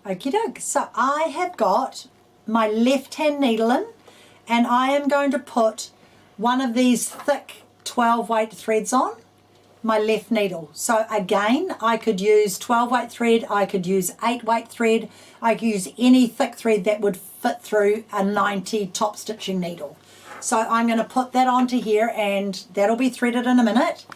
Okie doke. So I have got my left hand needle in, and I am going to put one of these thick 12 weight threads on my left needle. So again, I could use 12 weight thread, I could use 8 weight thread, I could use any thick thread that would fit through a 90 top stitching needle. So I'm going to put that onto here, and that'll be threaded in a minute.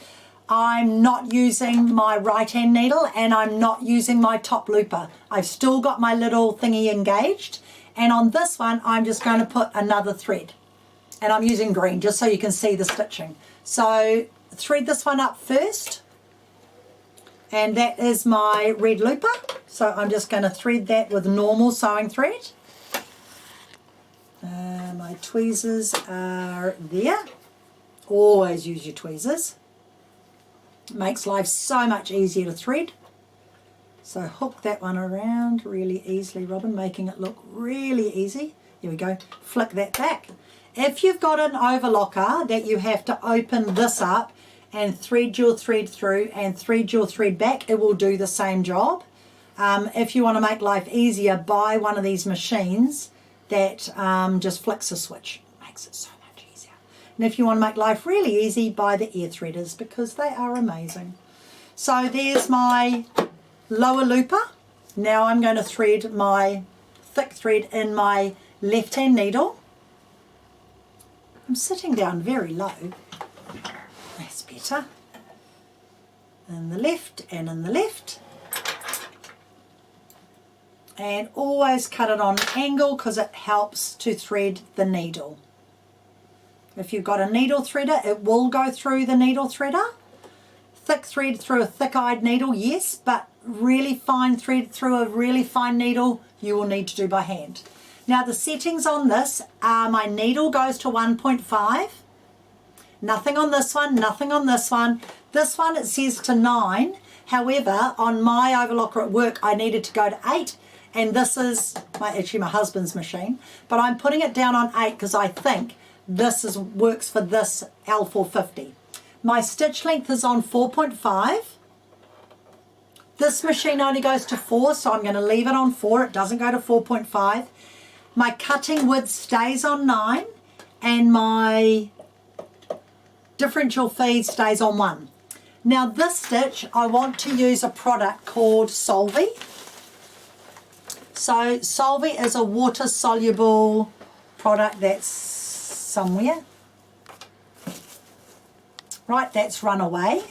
I'm not using my right hand needle, and I'm not using my top looper. I've still got my little thingy engaged, and on this one I'm just going to put another thread, and I'm using green just so you can see the stitching. So thread this one up first, and that is my red looper. So I'm just going to thread that with normal sewing thread. My tweezers are there. Always use your tweezers. It makes life so much easier to thread. So hook that one around really easily, Robin, making it look really easy. There we go. Flick that back. If you've got an overlocker that you have to open this up and thread your thread through and thread your thread back, it will do the same job. If you want to make life easier, buy one of these machines that just flicks a switch. Makes it so much easier. And if you want to make life really easy, buy the ear threaders, because they are amazing. So there's my lower looper. Now I'm going to thread my thick thread in my left hand needle. I'm sitting down very low. That's better. In the left and in the left. And always cut it on an angle because it helps to thread the needle. If you've got a needle threader, it will go through the needle threader. Thick thread through a thick-eyed needle, yes, but really fine thread through a really fine needle you will need to do by hand. Now the settings on this are my needle goes to 1.5. Nothing on this one, nothing on this one. This one it says to 9. However, on my overlocker at work I needed to go to 8. And this is actually my husband's machine, but I'm putting it down on 8 because I think this works for this L450. My stitch length is on 4.5. This machine only goes to 4, so I'm going to leave it on 4. It doesn't go to 4.5. My cutting width stays on 9, and my differential feed stays on 1. Now this stitch, I want to use a product called Solvi. So Solvi is a water-soluble product that's somewhere. Right, that's run away.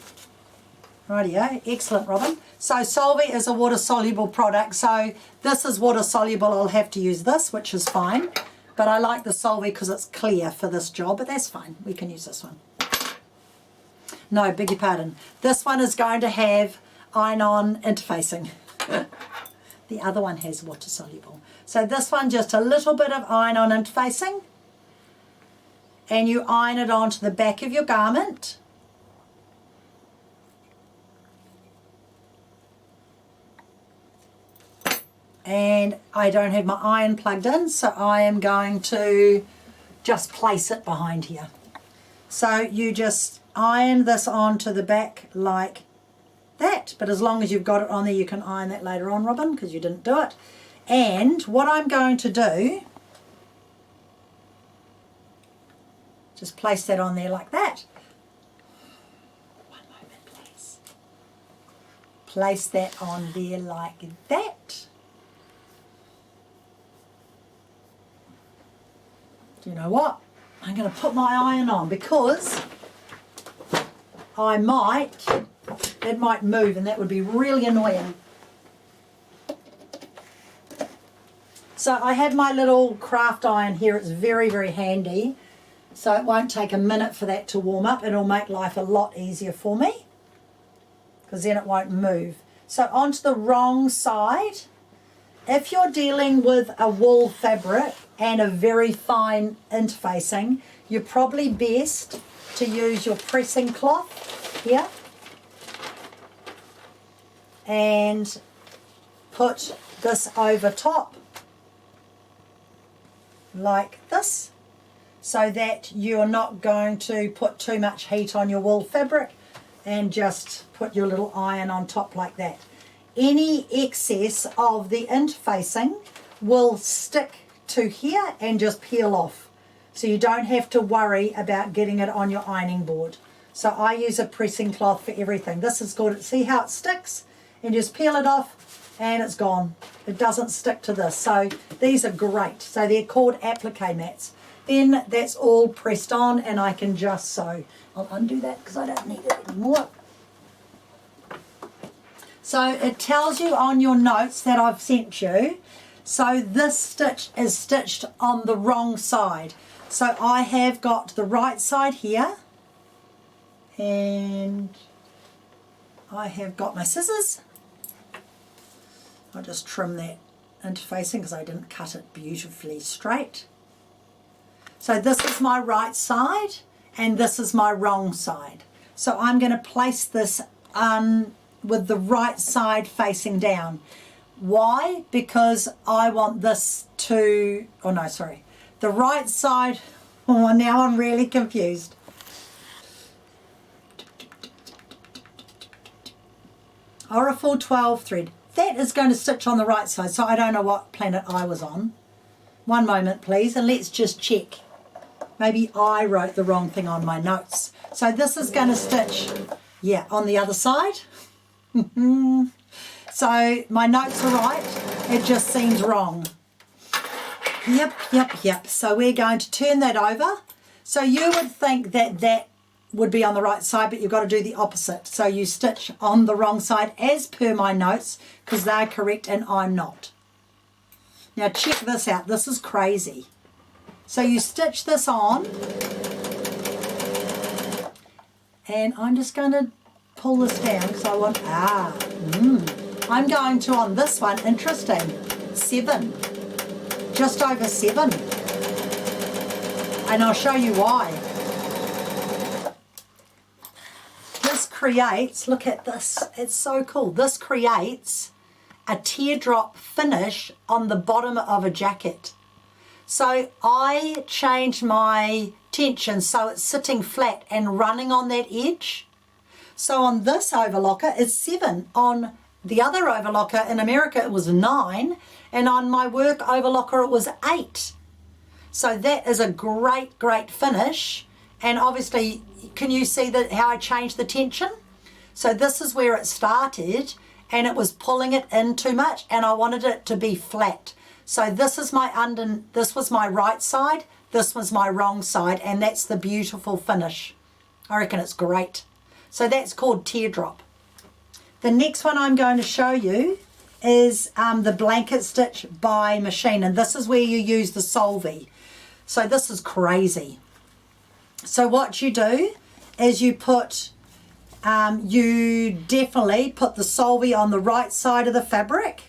Rightio, excellent, Robin. So Solvi is a water-soluble product. So this is water-soluble. I'll have to use this, which is fine. But I like the Solvi because it's clear for this job, but that's fine. We can use this one. No, beg your pardon. This one is going to have iron-on interfacing. The other one has water-soluble. So this one, just a little bit of iron-on interfacing. And you iron it onto the back of your garment. And I don't have my iron plugged in, so I am going to just place it behind here. So you just iron this onto the back like that, but as long as you've got it on there, you can iron that later on, Robin, because you didn't do it. And what I'm going to do, just place that on there like that. One moment, please. Place that on there like that. Do you know what? I'm going to put my iron on because it might move, and that would be really annoying. So I have my little craft iron here. It's very, very handy. So it won't take a minute for that to warm up. It'll make life a lot easier for me because then it won't move. So onto the wrong side. If you're dealing with a wool fabric and a very fine interfacing, you're probably best to use your pressing cloth here and put this over top like this, so that you're not going to put too much heat on your wool fabric, and just put your little iron on top like that. any excess of the interfacing will stick to here and just peel off. So you don't have to worry about getting it on your ironing board. So I use a pressing cloth for everything. This is good. See how it sticks? And just peel it off and it's gone. It doesn't stick to this. So these are great. So they're called applique mats. Then that's all pressed on and I can just sew. I'll undo that because I don't need it anymore. So it tells you on your notes that I've sent you. So this stitch is stitched on the wrong side. So I have got the right side here. And I have got my scissors. I'll just trim that interfacing because I didn't cut it beautifully straight. So this is my right side and this is my wrong side. So I'm going to place this with the right side facing down. Why? Because I want this to, oh no, sorry. The right side, oh now I'm really confused. Oracle 12 thread. That is going to stitch on the right side, so I don't know what planet I was on. One moment, please, and let's just check. Maybe I wrote the wrong thing on my notes. So this is going to stitch, yeah, on the other side. So my notes are right. It just seems wrong. Yep. So we're going to turn that over. So you would think that that would be on the right side, but you've got to do the opposite. So you stitch on the wrong side as per my notes because they're correct and I'm not. Now check this out. This is crazy. So you stitch this on and I'm just going to pull this down because I want, I'm going to on this one, interesting, 7, just over 7. And I'll show you why. This creates, look at this, it's so cool. This creates a teardrop finish on the bottom of a jacket. So I changed my tension so it's sitting flat and running on that edge. So on this overlocker it's 7. On the other overlocker in America it was 9. And on my work overlocker it was 8. So that is a great, great finish. And obviously, can you see that how I changed the tension? So this is where it started and it was pulling it in too much and I wanted it to be flat. So this is this was my right side, this was my wrong side, and that's the beautiful finish. I reckon it's great. So that's called teardrop. The next one I'm going to show you is the blanket stitch by machine, and this is where you use the solvay. So this is crazy. So what you do is you put, you definitely put the solvay on the right side of the fabric.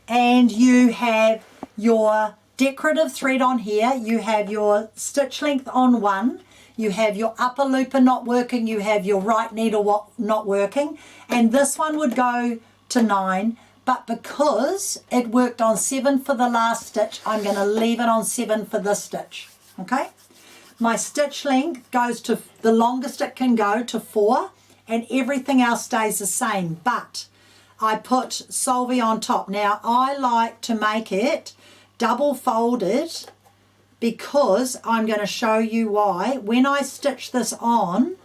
And you have your decorative thread on here, you have your stitch length on one, you have your upper looper not working, you have your right needle not working, and this one would go to 9, but because it worked on 7 for the last stitch, I'm going to leave it on 7 for this stitch, okay? My stitch length goes to, the longest it can go to 4, and everything else stays the same, but I put solvay on top. Now I like to make it double folded because I'm going to show you why. When I stitch this on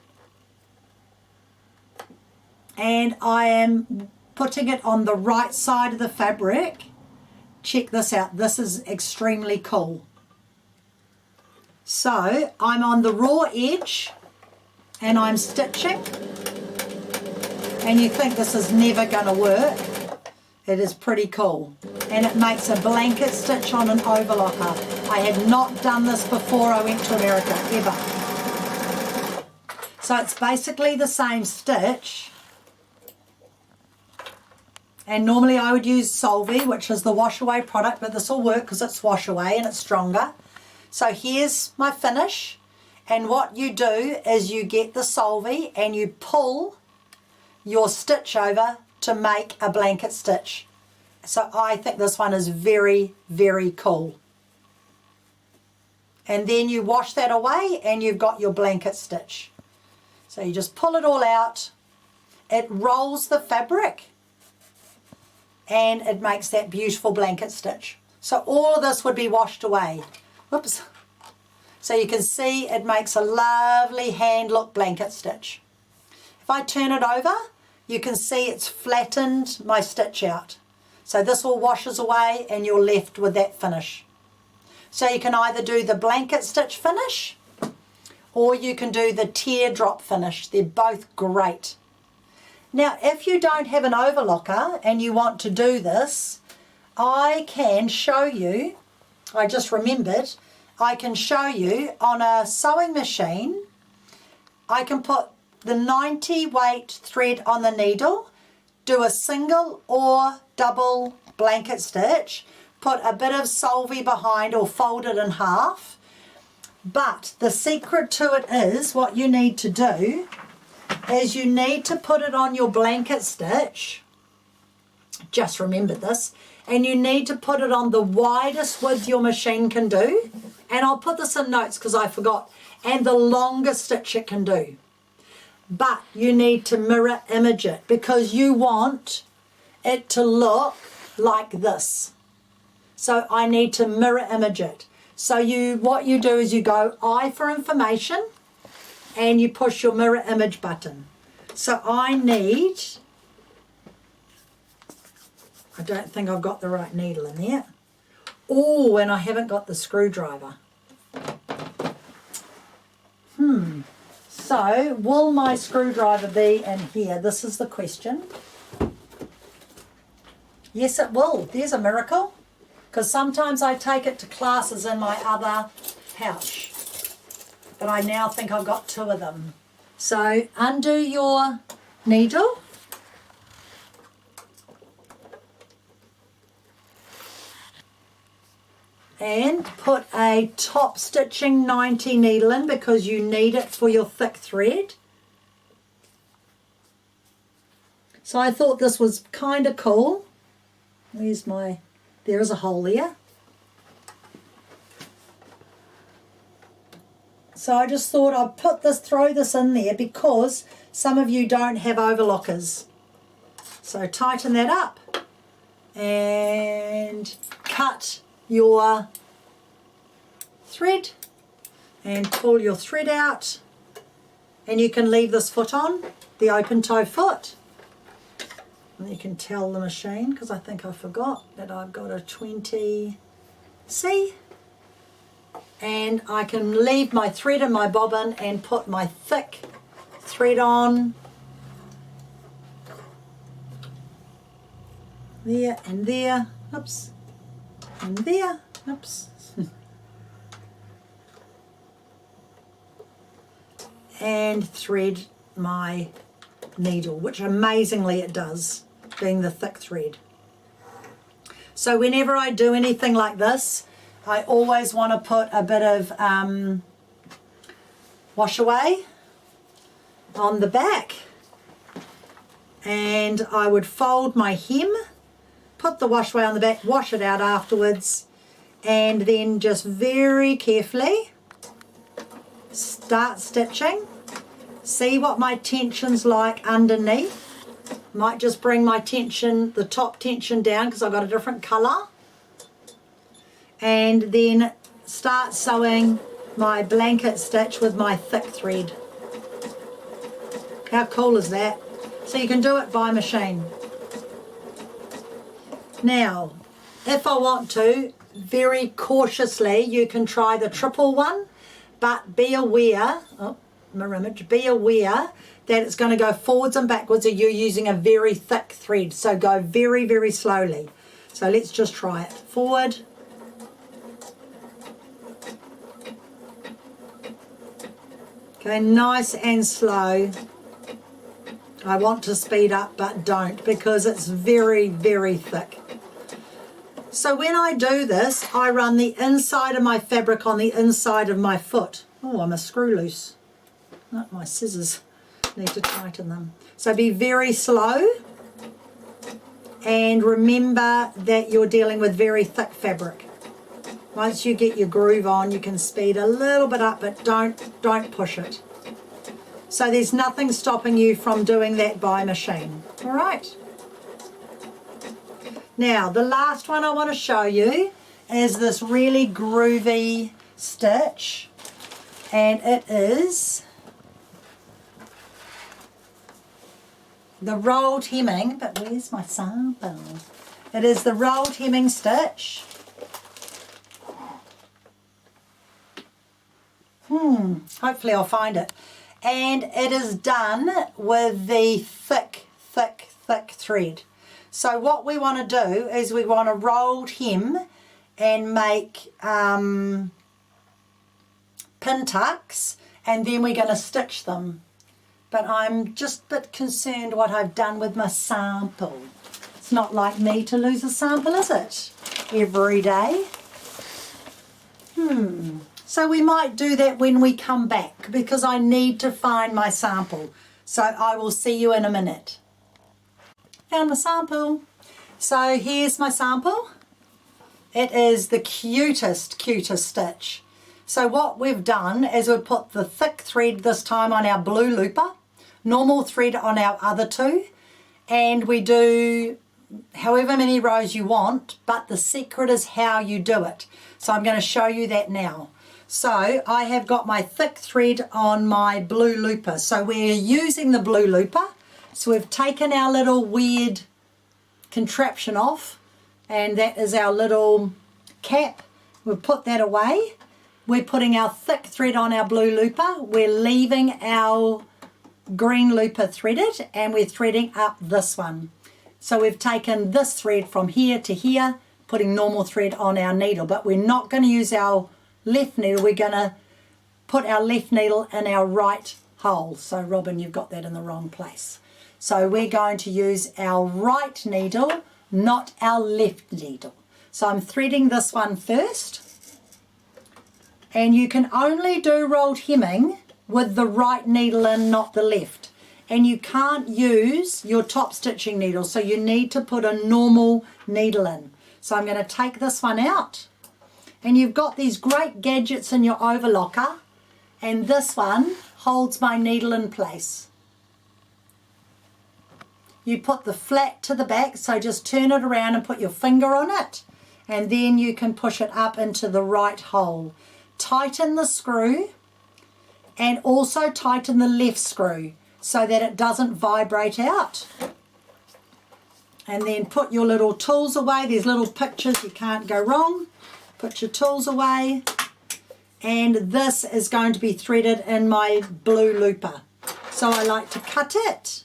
and I am putting it on the right side of the fabric, check this out, this is extremely cool. So I'm on the raw edge and I'm stitching. And you think this is never going to work. It is pretty cool. And it makes a blanket stitch on an overlocker. I had not done this before I went to America, ever. So it's basically the same stitch. And normally I would use Solvay, which is the wash away product, but this will work because it's wash away and it's stronger. So here's my finish. And what you do is you get the Solvay and you pull your stitch over to make a blanket stitch. So I think this one is very, very cool. And then you wash that away and you've got your blanket stitch. So you just pull it all out. it rolls the fabric and it makes that beautiful blanket stitch. So all of this would be washed away. Whoops. So you can see it makes a lovely hand look blanket stitch. If I turn it over, you can see it's flattened my stitch out. So this all washes away and you're left with that finish. So you can either do the blanket stitch finish or you can do the teardrop finish. They're both great. Now, if you don't have an overlocker and you want to do this, I can show you, I just remembered, I can show you on a sewing machine, I can put the 90 weight thread on the needle, do a single or double blanket stitch, put a bit of solvay behind or fold it in half. But the secret to it is, what you need to do is you need to put it on your blanket stitch, just remember this, and you need to put it on the widest width your machine can do, and I'll put this in notes because I forgot, and the longest stitch it can do. But you need to mirror image it because you want it to look like this. So I need to mirror image it. So what you do is you go I for information and you push your mirror image button. So I don't think I've got the right needle in there. Oh, and I haven't got the screwdriver. So will my screwdriver be in here? This is the question. Yes, it will. There's a miracle. Because sometimes I take it to classes in my other pouch. But I now think I've got two of them. So undo your needle. And put a top stitching 90 needle in because you need it for your thick thread. So I thought this was kind of cool. There is a hole there. So I just thought I'd throw this in there because some of you don't have overlockers. So tighten that up and cut your thread and pull your thread out, and you can leave this foot on, the open toe foot. And you can tell the machine, because I think I forgot that I've got a 20C, and I can leave my thread in my bobbin and put my thick thread on there and there, oops, and there, oops, and thread my needle, which amazingly it does, being the thick thread. So whenever I do anything like this, I always want to put a bit of wash away on the back, and I would fold my hem, put the wash away on the back, wash it out afterwards, and then just very carefully start stitching. See what my tension's like underneath. Might just bring my tension, the top tension down because I've got a different colour. And then start sewing my blanket stitch with my thick thread. How cool is that? So you can do it by machine. Now, if I want to, very cautiously, you can try the triple one, but be aware, mirror image, be aware that it's going to go forwards and backwards and you're using a very thick thread. So go very, very slowly. So let's just try it. Forward. Okay, nice and slow. I want to speed up, but don't, because it's very, very thick. So when I do this, I run the inside of my fabric on the inside of my foot. Oh, I'm a screw loose. Not my scissors. Need to tighten them. So be very slow, and remember that you're dealing with very thick fabric. Once you get your groove on, you can speed a little bit up, but don't push it. So there's nothing stopping you from doing that by machine. All right. Now, the last one I want to show you is this really groovy stitch, and it is the rolled hemming, but where's my sample? It is the rolled hemming stitch. Hopefully I'll find it. And it is done with the thick thread. So what we want to do is we want to rolled hem and make pin tucks, and then we're going to stitch them. But I'm just a bit concerned what I've done with my sample. It's not like me to lose a sample, is it? Every day. So we might do that when we come back, because I need to find my sample. So I will see you in a minute. Found my sample. So here's my sample. It is the cutest stitch. So what we've done is we've put the thick thread this time on our blue looper, normal thread on our other two, and we do however many rows you want, but the secret is how you do it. So I'm going to show you that now. So I have got my thick thread on my blue looper. So we're using the blue looper. So we've taken our little weird contraption off, and that is our little cap. We've put that away. We're putting our thick thread on our blue looper. We're leaving our green looper threaded, and we're threading up this one. So we've taken this thread from here to here, putting normal thread on our needle, but we're not going to use our left needle. We're going to put our left needle in our right hole. So Robin, you've got that in the wrong place. So we're going to use our right needle, not our left needle. So I'm threading this one first. And you can only do rolled hemming with the right needle in, not the left. And you can't use your top stitching needle, so you need to put a normal needle in. So I'm going to take this one out. And you've got these great gadgets in your overlocker, and this one holds my needle in place. You put the flat to the back, so just turn it around and put your finger on it, and then you can push it up into the right hole. Tighten the screw and also tighten the left screw so that it doesn't vibrate out. And then put your little tools away. There's little pictures, you can't go wrong. Put your tools away. And this is going to be threaded in my blue looper. So I like to cut it.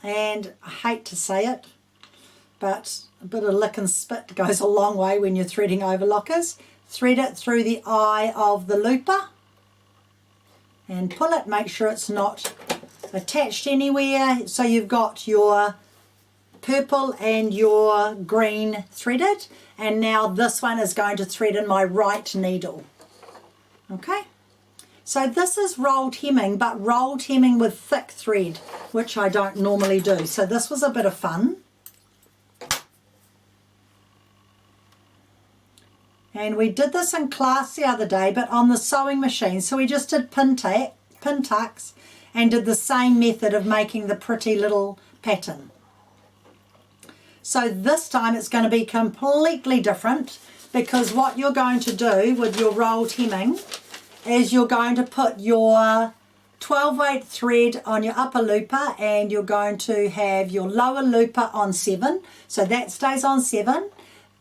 And I hate to say it, but a bit of lick and spit goes a long way when you're threading overlockers. Thread it through the eye of the looper and pull it. Make sure it's not attached anywhere. So you've got your purple and your green threaded, and now this one is going to thread in my right needle. Okay, so this is rolled hemming, but rolled hemming with thick thread, which I don't normally do. So this was a bit of fun. And we did this in class the other day, but on the sewing machine. So we just did pin tucks and did the same method of making the pretty little pattern. So this time it's going to be completely different, because what you're going to do with your rolled hemming is you're going to put your 12-weight thread on your upper looper, and you're going to have your lower looper on 7. So that stays on 7.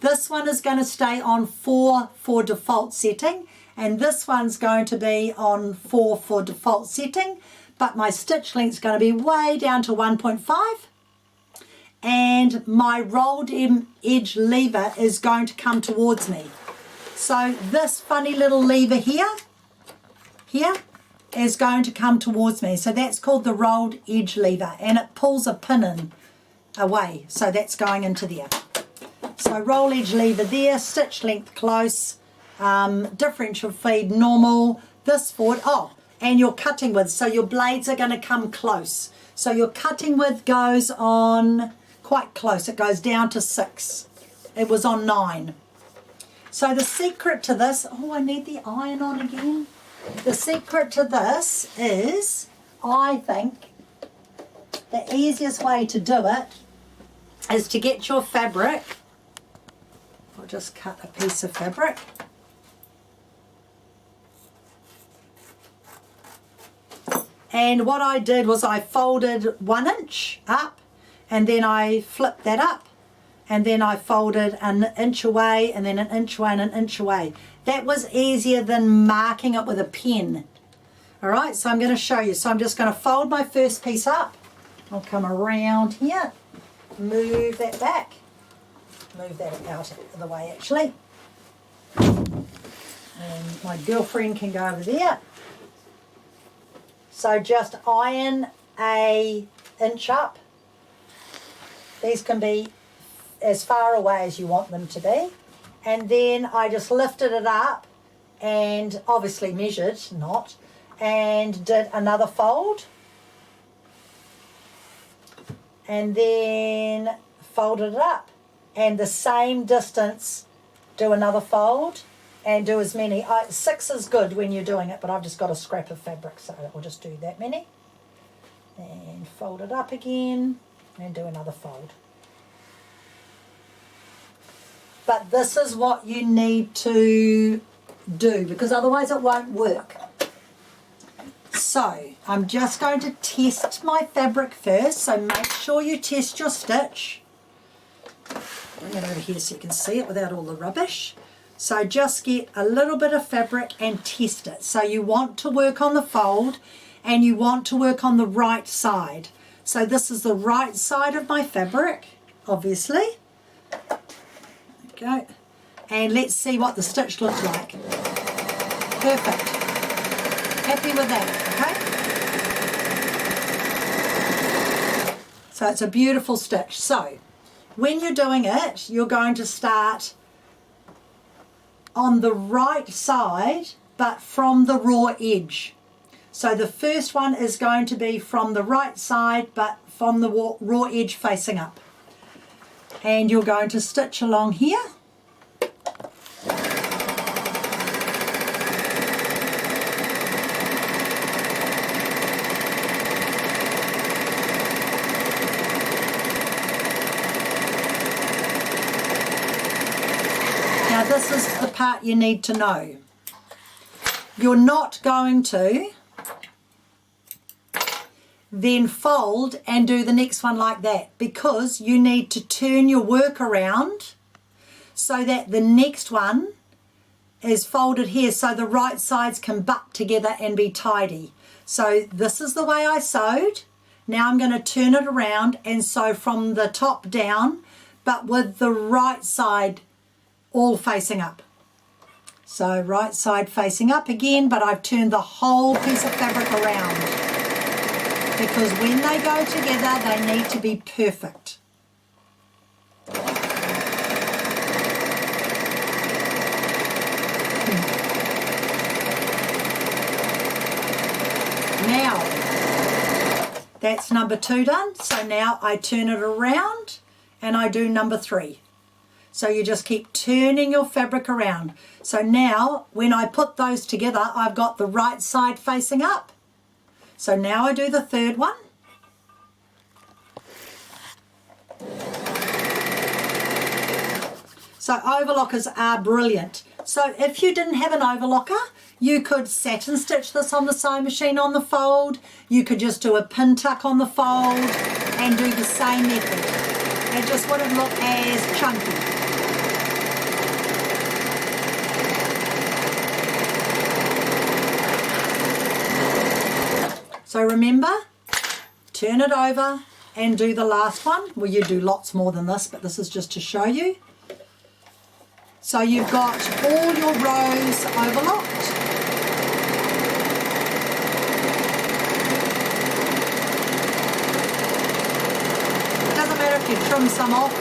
This one is going to stay on 4 for default setting, and this one's going to be on 4 for default setting, but my stitch length is going to be way down to 1.5, and my rolled edge lever is going to come towards me. So this funny little lever here is going to come towards me. So that's called the rolled edge lever, and it pulls a pin in away. So that's going into there. So roll edge lever there, stitch length close, differential feed normal, this forward, and your cutting width. So your blades are going to come close. So your cutting width goes on quite close. It goes down to 6. It was on 9. So the secret to this, I need the iron on again. The secret to this is, I think, the easiest way to do it is to get your fabric. I'll just cut a piece of fabric. And what I did was I folded 1 inch up, and then I flipped that up, and then I folded an inch away, and then an inch away, and an inch away. That was easier than marking it with a pen. All right, so I'm going to show you. So I'm just going to fold my first piece up. I'll come around here, move that back, move that out of the way actually. And my girlfriend can go over there. So just iron a inch up. These can be as far away as you want them to be. And then I just lifted it up and obviously measured, and did another fold. And then folded it up. And the same distance, do another fold. And do as many. 6 is good when you're doing it, but I've just got a scrap of fabric, so I'll just do that many. And fold it up again, and do another fold. But this is what you need to do, because otherwise it won't work. So, I'm just going to test my fabric first, so make sure you test your stitch. Bring it over here so you can see it without all the rubbish. So just get a little bit of fabric and test it. So you want to work on the fold and you want to work on the right side. So this is the right side of my fabric, obviously. There we go. And let's see what the stitch looks like. Perfect. Happy with that, okay? So it's a beautiful stitch. So when you're doing it, you're going to start on the right side, but from the raw edge. So the first one is going to be from the right side, but from the raw edge facing up. And you're going to stitch along here. Now this is the part you need to know. You're not going to then fold and do the next one like that, because you need to turn your work around so that the next one is folded here so the right sides can butt together and be tidy. So this is the way I sewed. Now I'm going to turn it around and sew from the top down, but with the right side all facing up. So right side facing up again, but I've turned the whole piece of fabric around, because when they go together they need to be perfect. Now that's number 2 done. So now I turn it around and I do number 3. So you just keep turning your fabric around. So now when I put those together, I've got the right side facing up. So now I do the 3rd one. So overlockers are brilliant. So if you didn't have an overlocker, you could satin stitch this on the sewing machine on the fold. You could just do a pin tuck on the fold and do the same method. It just wouldn't look as chunky. So remember, turn it over and do the last one. Well, you do lots more than this, but this is just to show you. So you've got all your rows overlocked. It doesn't matter if you trim some off.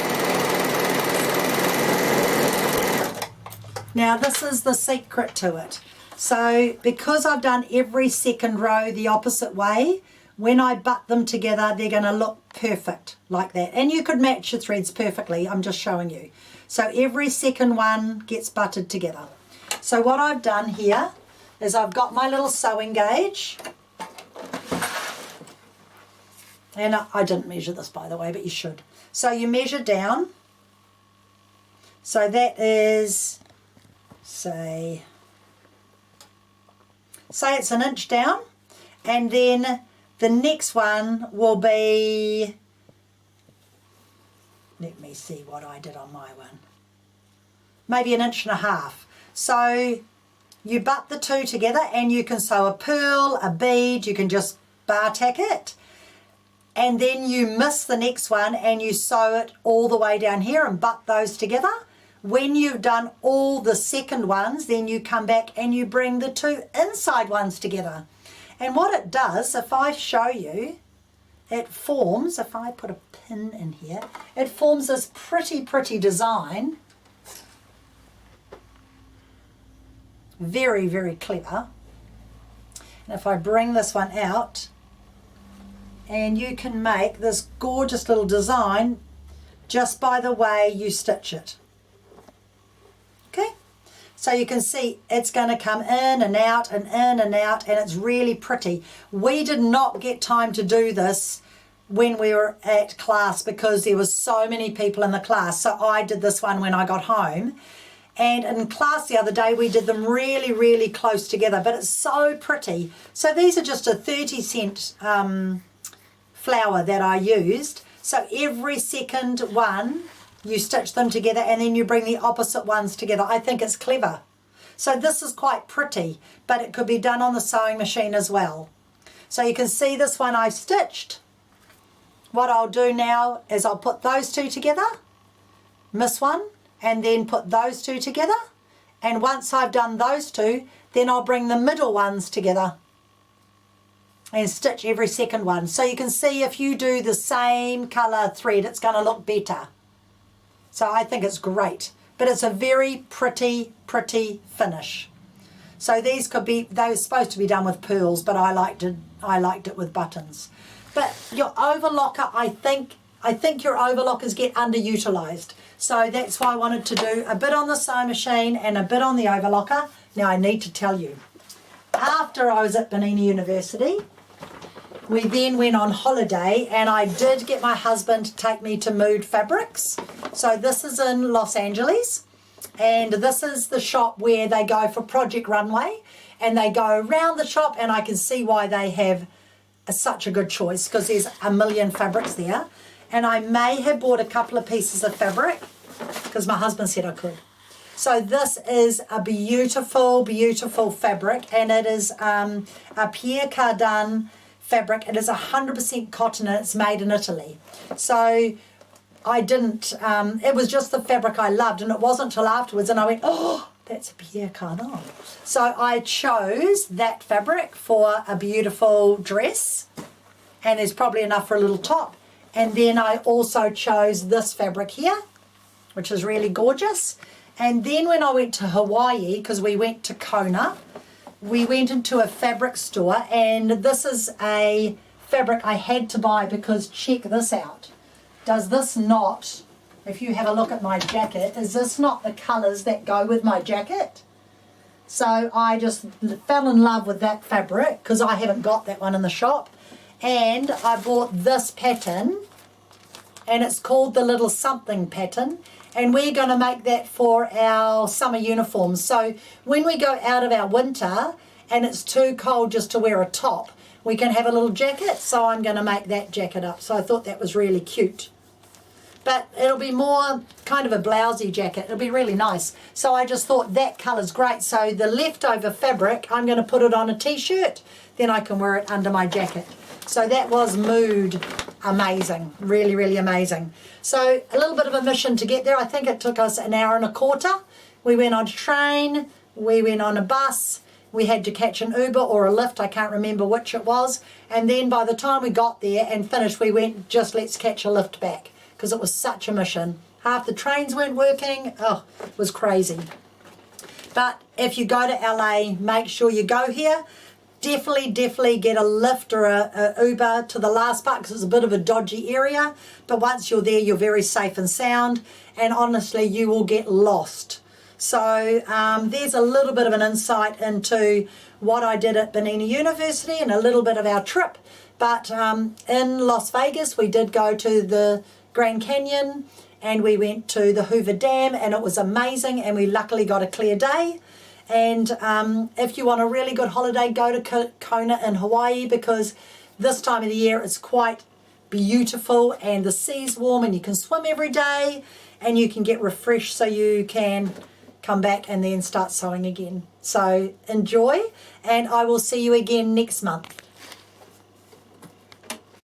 Now this is the secret to it. So because I've done every second row the opposite way, when I butt them together, they're going to look perfect like that. And you could match your threads perfectly. I'm just showing you. So every second one gets butted together. So what I've done here is I've got my little sewing gauge. And I didn't measure this, by the way, but you should. So you measure down. So that is, say it's an inch down. And then the next one will be, let me see what I did on my one. Maybe an inch and a half. So you butt the two together and you can sew a pearl, a bead, you can just bar tack it. And then you miss the next one and you sew it all the way down here and butt those together. When you've done all the second ones, then you come back and you bring the two inside ones together. And what it does, if I show you, it forms, if I put a pin in here, it forms this pretty design. Very, very clever. And if I bring this one out, and you can make this gorgeous little design just by the way you stitch it. Okay, so you can see it's going to come in and out and in and out, and it's really pretty. We did not get time to do this when we were at class because there was so many people in the class, so I did this one when I got home. And in class the other day we did them really close together, but it's so pretty. So these are just a 30-cent flower that I used. So every second one you stitch them together and then you bring the opposite ones together. I think it's clever. So this is quite pretty, but it could be done on the sewing machine as well. So you can see this one I stitched. What I'll do now is I'll put those two together, miss one, and then put those two together. And once I've done those two, then I'll bring the middle ones together and stitch every second one. So you can see if you do the same colour thread, it's going to look better. So I think it's great. But it's a very pretty finish. So these could be, they were supposed to be done with pearls, but I liked it with buttons. But your overlocker, I think your overlockers get underutilised. So that's why I wanted to do a bit on the sewing machine and a bit on the overlocker. Now I need to tell you, after I was at Bernina University, we then went on holiday and I did get my husband to take me to Mood Fabrics. So this is in Los Angeles, and this is the shop where they go for Project Runway, and they go around the shop, and I can see why they have such a good choice because there's a million fabrics there. And I may have bought a couple of pieces of fabric because my husband said I could. So this is a beautiful fabric, and it is a Pierre Cardin fabric. It is 100% cotton and it's made in Italy. So I didn't, it was just the fabric I loved, and it wasn't till afterwards and I went, oh, that's a Pierre Cardin. So I chose that fabric for a beautiful dress, and there's probably enough for a little top. And then I also chose this fabric here, which is really gorgeous. And then when I went to Hawaii, because we went to Kona, we went into a fabric store, and this is a fabric I had to buy because check this out. Does this not, if you have a look at my jacket, is this not the colours that go with my jacket? So I just fell in love with that fabric because I haven't got that one in the shop. And I bought this pattern, and it's called the Little Something pattern, and we're going to make that for our summer uniforms. So when we go out of our winter and it's too cold just to wear a top, we can have a little jacket, so I'm going to make that jacket up. So I thought that was really cute. But it'll be more kind of a blousey jacket. It'll be really nice. So I just thought that colour's great. So the leftover fabric, I'm going to put it on a t-shirt, then I can wear it under my jacket. So that was Mood amazing, really amazing. So a little bit of a mission to get there. I think it took us an hour and a quarter. We went on a train, we went on a bus, we had to catch an Uber or a Lyft, I can't remember which it was. And then by the time we got there and finished, we went, just let's catch a Lyft back, because it was such a mission. Half the trains weren't working. Oh, it was crazy. But if you go to LA, make sure you go here. Definitely get a Lyft or a Uber to the last part because it's a bit of a dodgy area. But once you're there, you're very safe and sound. And honestly, you will get lost. So there's a little bit of an insight into what I did at Bernina University and a little bit of our trip. But in Las Vegas, we did go to the Grand Canyon and we went to the Hoover Dam, and it was amazing, and we luckily got a clear day. And if you want a really good holiday, go to Kona in Hawaii, because this time of the year it's quite beautiful and the sea's warm and you can swim every day and you can get refreshed, so you can come back and then start sewing again. So enjoy, and I will see you again next month.